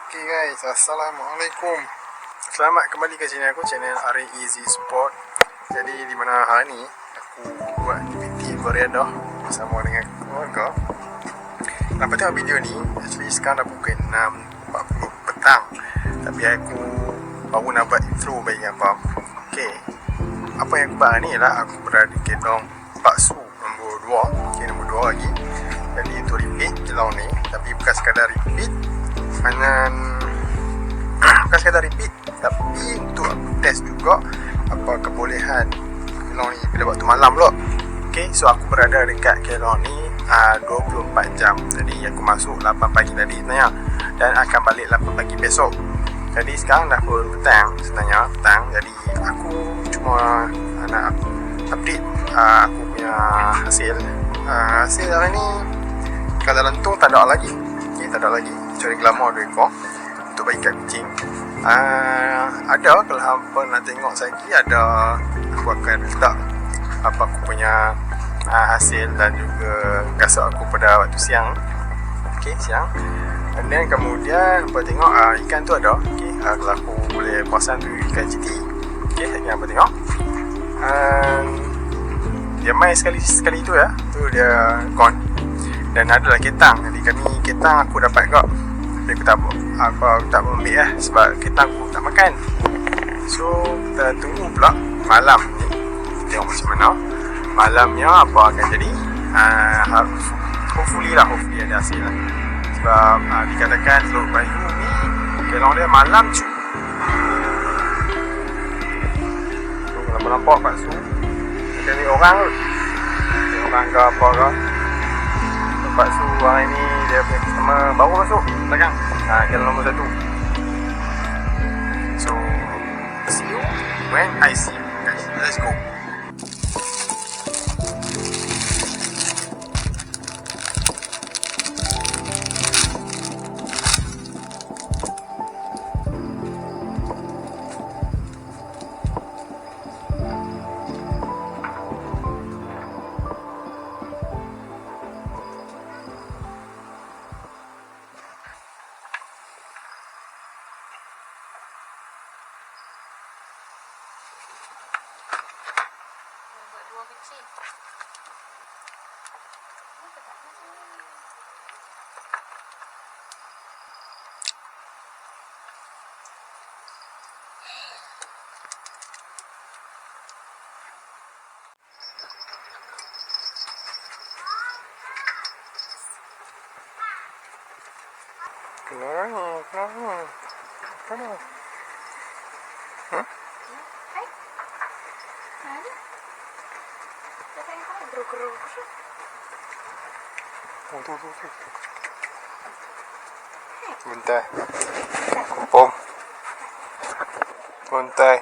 Okay guys, Assalamualaikum. Selamat kembali ke channel aku, channel Ari Easy Sport. Jadi di mana hari ni aku buat aktiviti beriadah bersama dengan keluarga. Nampak tengok video ni, actually sekarang dah pukul 6.40 petang. Tapi aku baru nak buat intro bagi apa. Okay, apa yang aku buat ni ialah aku berada di kedong bakso nombor 2. Okay, nombor 2 lagi. Jadi itu repeat jelong ni, tapi bukan sekadar repeat. Bukan sekadar repeat, tapi untuk aku test juga apa kebolehan kelong ni pada waktu malam pula. Okay, so aku berada dekat kelong ni 24 jam. Jadi aku masuk 8 pagi tadi sebenarnya, dan akan balik 8 pagi besok. Jadi sekarang dah pun petang sebenarnya, petang. Jadi aku cuma nak update aku punya hasil. Hasil hari ni kalau lentung tak ada lagi. Okay, tak ada lagi. Cari glamour 2 ekor untuk bagi kat kucing. Ada, kalau hampa nak tengok lagi, ada aku akan letak apa aku punya hasil dan juga gasak aku pada waktu siang. Okay, siang. And then kemudian hampa tengok ikan tu ada. Okay, kalau aku boleh pasang tu ikan citi. Okay, lagi hampa tengok. Dia main sekali tu ya. Tu dia gone. Dan adalah ketang. Jadi kami ketang aku dapat kok. Tapi aku tak ambil sebab ketang aku tak makan. So kita tunggu pula malam ni. Tengok macam mana malamnya apa akan jadi. Hopefully ada hasil lah. Sebab dikatakan telur bayu ni kelong dia malam cu. So kalau nampak bakso macam ni orang tu, orang ke apa ke. Bakso hari ni dia punya customer baru masuk belakang. Jalan nombor 1. So see you when I see you guys. Let's go. Kecil. Kenapa? Hah? Hai. Ada. Katanya geruk-geruk. Tuh. Bentar. Kumpul. Buntai.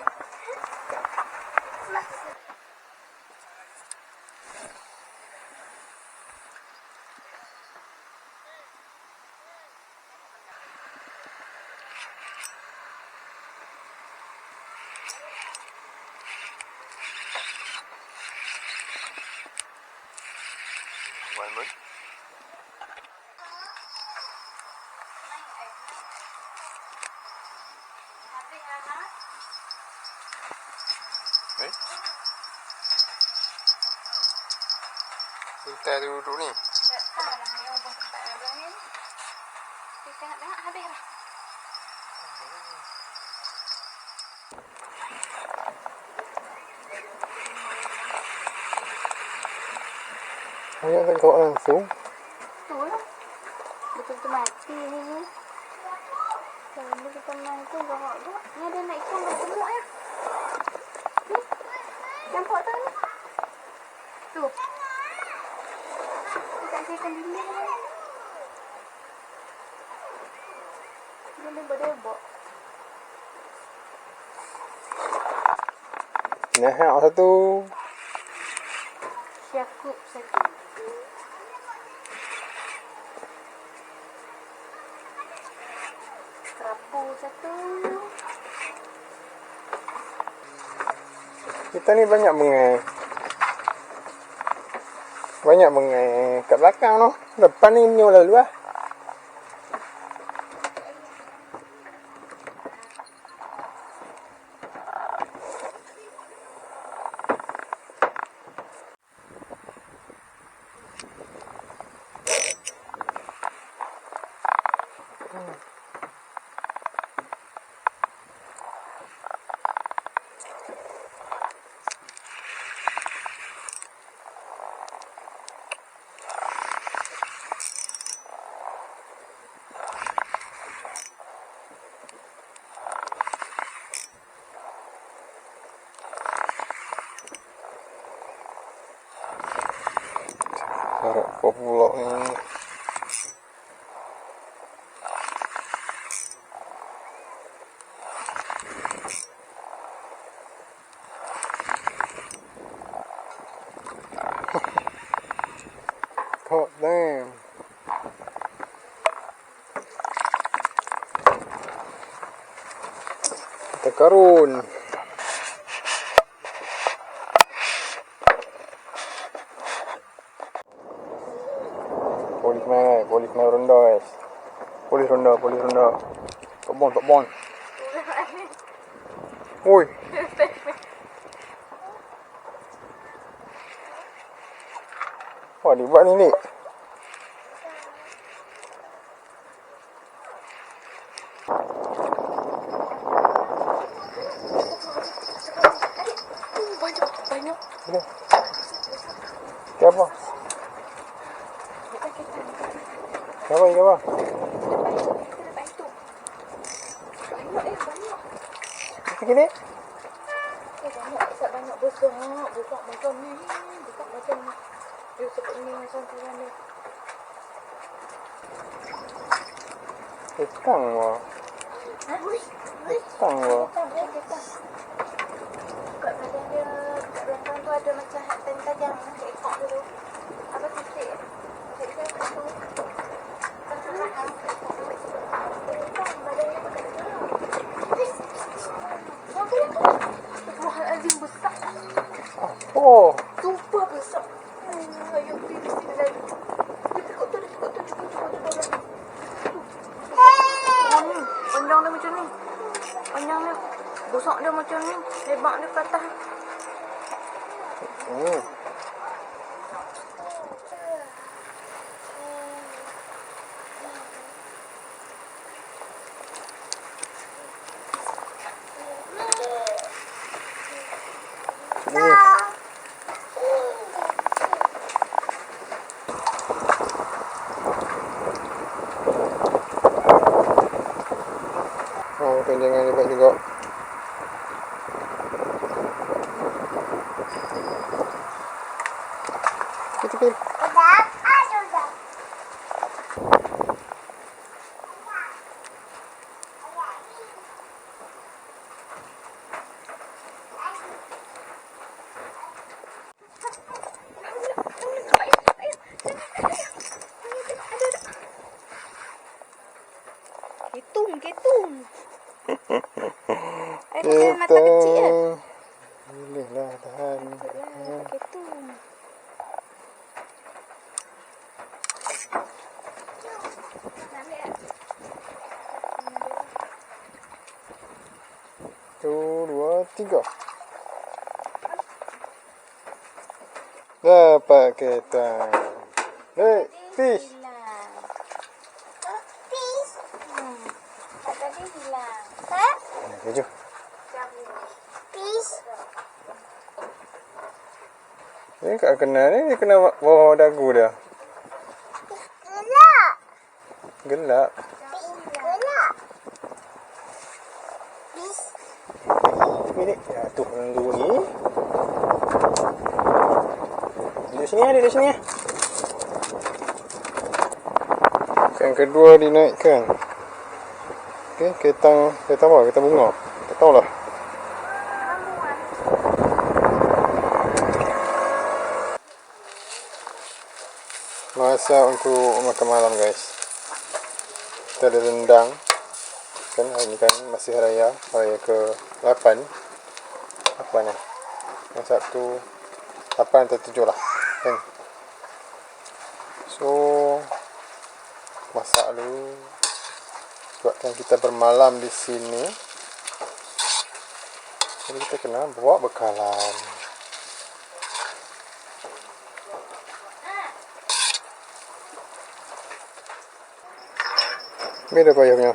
One. Buntai duduk ni. Tak tahu lah yang ubah tempat abang ni. Kita tengok habis lah. Ayah tengok langsung. Betul lah. Betul-betul mati ni. Kalau betul-betul mati gawak tu. Ni ada nak ikan bergemuk ya. Ni. Nampak tu ni. Tu. Tak ikan dinding ni. Dia berdebok. Nah, satu. Syakub. Kerapu satu. Kita ni banyak mengai kat belakang tu. Depan ni punya lalu lah. Tarik apa pula ni? Hot damn. Kita karun. Polis main ronda guys. Polis ronda. Tak bon. Oi. Wah, dia buat ni ni. Banyak. Bila? Siapa? Siapa? Kita ni? Banyak besar macam ni. Dia sebut ini macam tu ni. Ketang wah. Ketang wah. Kat badan dia, kat belakang tu ada macam hat tajam. Macam ekor dulu. Apa titik? Macam tu. Azim besar. Oh. Sumpah besar. Ayuh, dia mesti dia lari. Dia cukup tu. Panjang dia macam ni. Panjang dia. Besar dia macam ni. Lebar dia ke atas. Oh, panjangan hebat juga. Kita. Ketung. Ada pakai mata kecil kan? Boleh lah, tahan. Ketung. Satu, dua, tiga. Dapat ketang. Hei, fish. Tadi hilang. Keju. Fish. Ni kat kena ni, dia kena bawah dagu dia. Gelap. Ini ya tu penunggu ni. Duduk sini. Yang kedua dinaikkan. Okey, ketang apa? Ketang bunga. Tak tahulah. Masak untuk makan malam guys. Kita ada rendang. Kan hari ni kan masih raya ke-8. Apa ni? Yang Sabtu 8 atau 7 lah. Kan? So masak dulu. Sebabkan kita bermalam di sini. Jadi kita kena bawa bekalan. Beda apa ayamnya?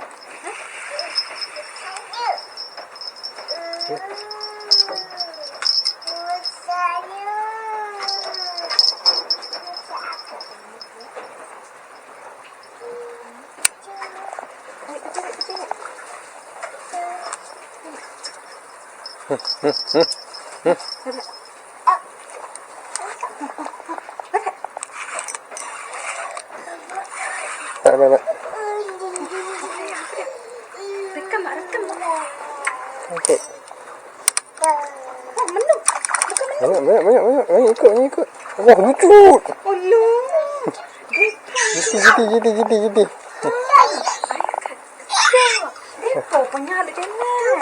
Baik. Rekam. Okey. Oh, menung. Bukan menung. Banyak ikut. Allah, lucu. Oh, no. Giti. Depo punya ada jangan.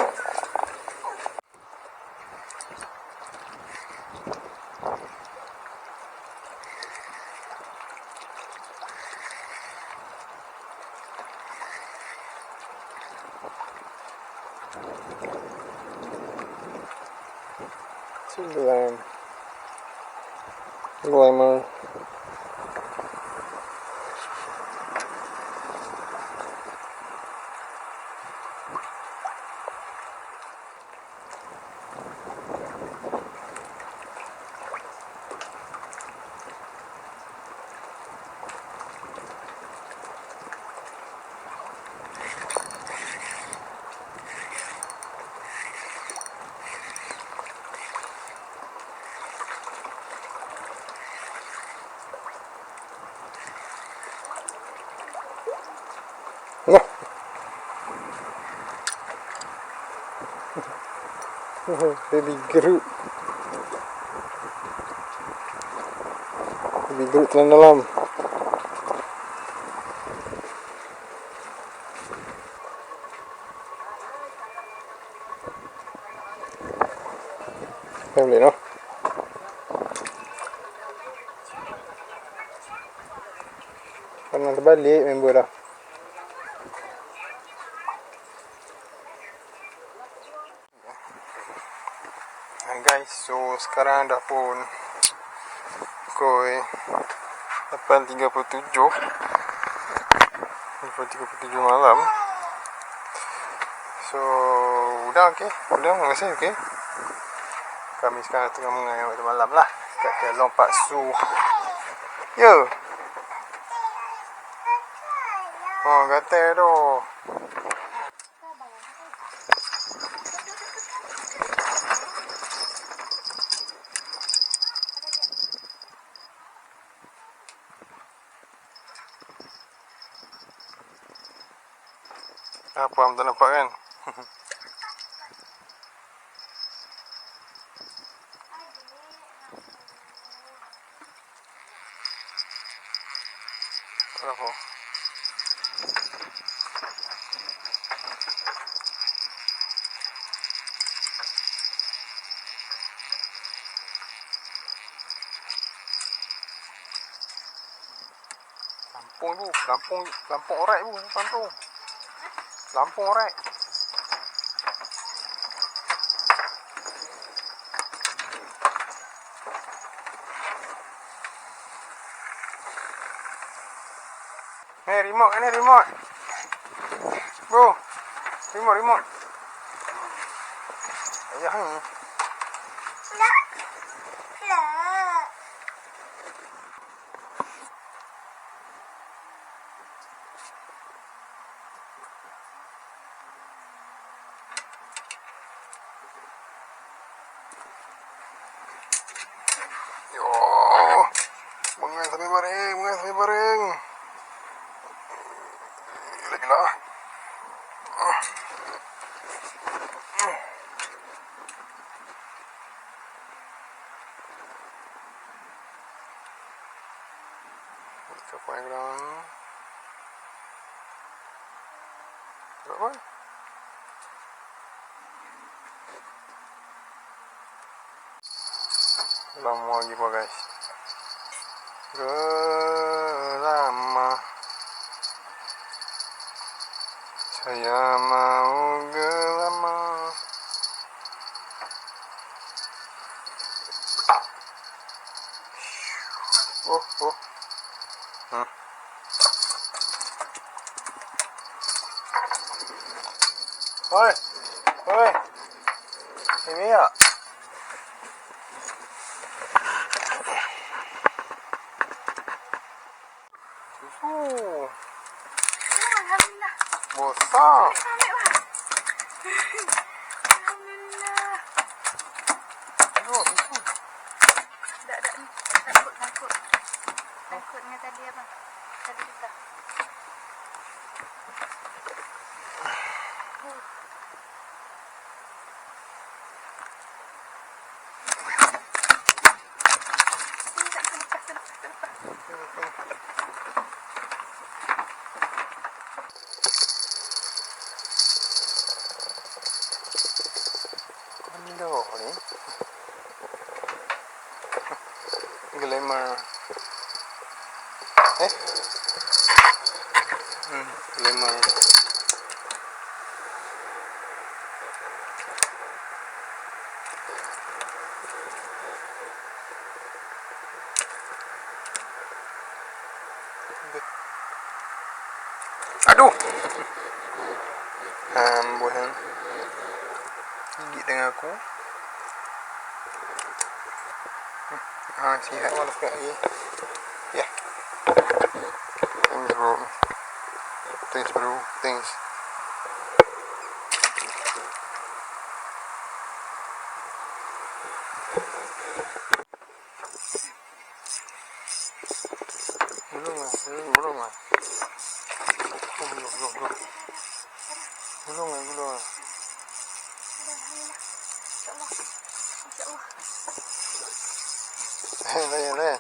Glamour. Nah. Baby Groot telan dalam. Boleh noh. Pernah terbalik member dah. Guys, so sekarang dah pun pukul 8.37 malam. So udah okey, masih okey. Kami sekarang tengah mengayuh waktu malam lah kat Kelong Pak Su. Ya. Oh, gatal tu. Apa tak nampak kan? Berapa? Lampung orek bu, Lampung. Lampung orek. Remote. Bro. Remote. Ayah ni. Bunga sampai bareng. Gila. Kita panggang. Berapa? Lama lagi pak guys. Lama. Saya mau gelama. Oh. Oi. Oi. Ini ya. Susu. Alhamdulillah. Besar. Ambil lah. Alhamdulillah. Aduh, susu. Tak ni. Takut. Takutnya tadi apa? Tadi kita. Aduh, ni. Glamour. Glamour. Aduh. Bukan. Gigit dengan aku. Sihat malas kat lagi. Ya. Thanks bro. Thanks. Belum lah. Belum. Layan.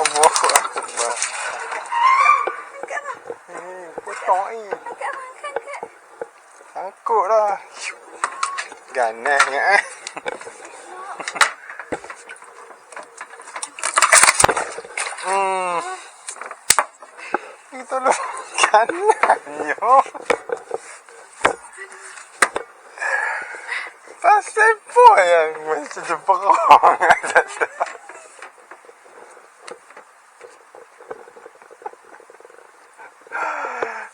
Allah Akbar. Potong ni. Sangkut lah. Ganas sangat. Itu lu ganasnya. Pasal apa yang macam jeperang atas tu?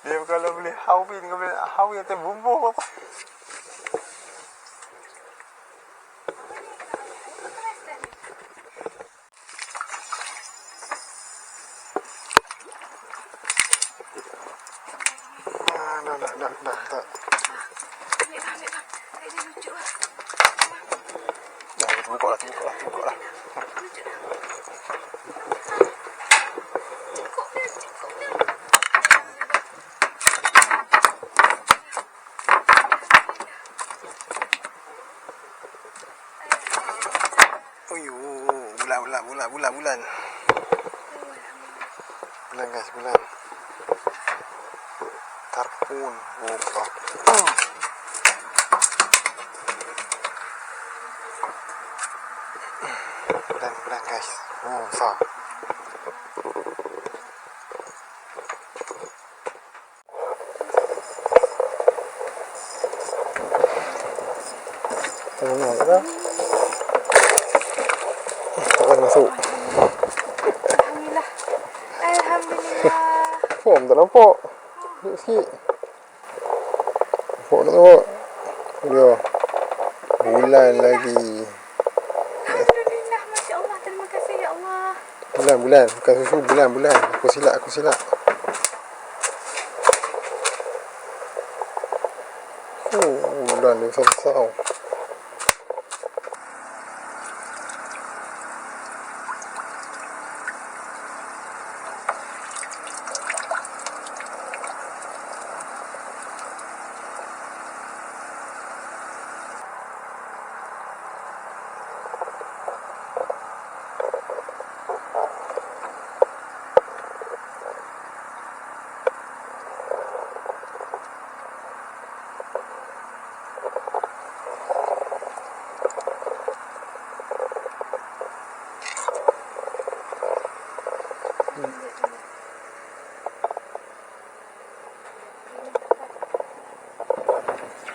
Dia kalau boleh hawi dengan hawi atas bumbu apa? Dah. Dah, buka lah. Bulan. Bulan guys, bulan. Tarpon. Bulan guys. Besar. Tengok tak? Tak masuk. Alhamdulillah. Form tak nampak. Duduk sikit. Nampak tak nampak? Dia. Bulan lagi. Alhamdulillah. Masya Allah. Terima kasih ya Allah. Bulan. Bukan susu. Bulan. Aku silap. Bulan dia besar-besar.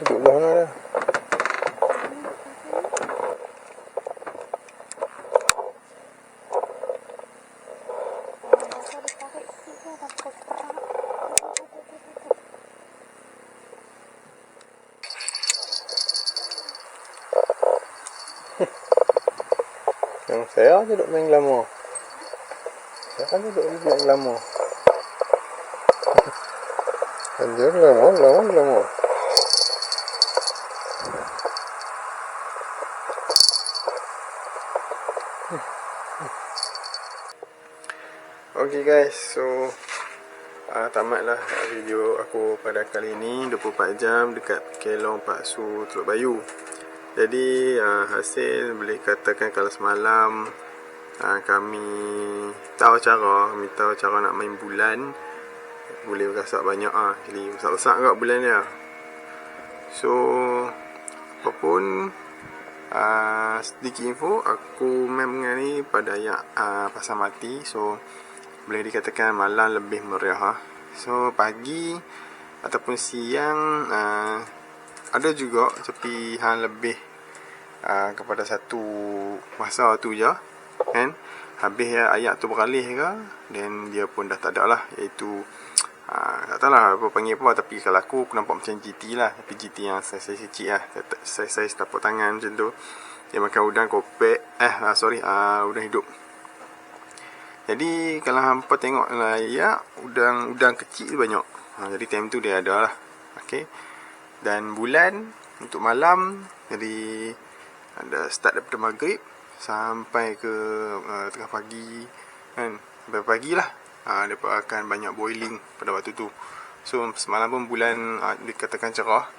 Duduk belah mana dah? Yang saya duduk main glamour. Saya kan duduk main glamour. Anjir, glamour. Okay guys, so tamatlah video aku pada kali ini. 24 jam dekat Kelong Pak Su Teluk Bayu. Jadi hasil boleh katakan kalau semalam kami tahu cara nak main bulan. Boleh gasak banyak jadi besar-besar kat bulan dia. So apapun sedikit info, aku main dengan ni pada ayat pasar mati. So boleh dikatakan malam lebih meriah. So pagi ataupun siang ada juga, tapi lebih kepada satu masa tu je kan. Habis ayat tu beralih ke, dan dia pun dah tak ada lah, iaitu tak tahu lah apa panggil apa, tapi kalau aku nampak macam GT lah, tapi GT yang saiz kecil lah, saiz tapak tangan macam tu. Dia makan udang kopek, udang hidup. Jadi kalau hampa tengok layak, udang kecil banyak. Jadi time tu dia ada lah. Okay. Dan bulan untuk malam, jadi ada start daripada maghrib sampai ke tengah pagi kan. Sampai pagi lah dia akan banyak boiling pada waktu tu. So semalam pun bulan dikatakan cerah.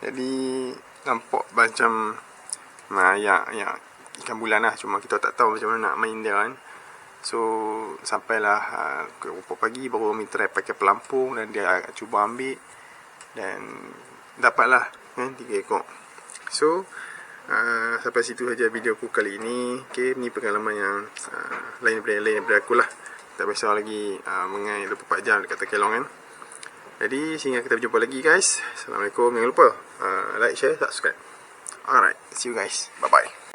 Jadi nampak macam ya ikan bulan lah. Cuma kita tak tahu macam mana nak main dia kan. So sampailah ke pagi baru kami try pakai pelampung, dan dia cuba ambil, dan dapatlah kan 3 ekor. So sampai situ saja video aku kali ini. Okay, ni pengalaman yang lain daripada aku lah. Tak biasa lagi mengai 24 jam dekat Kelong kan. Jadi sehingga kita berjumpa lagi guys. Assalamualaikum. Jangan lupa like, share, subscribe. Alright, see you guys. Bye bye.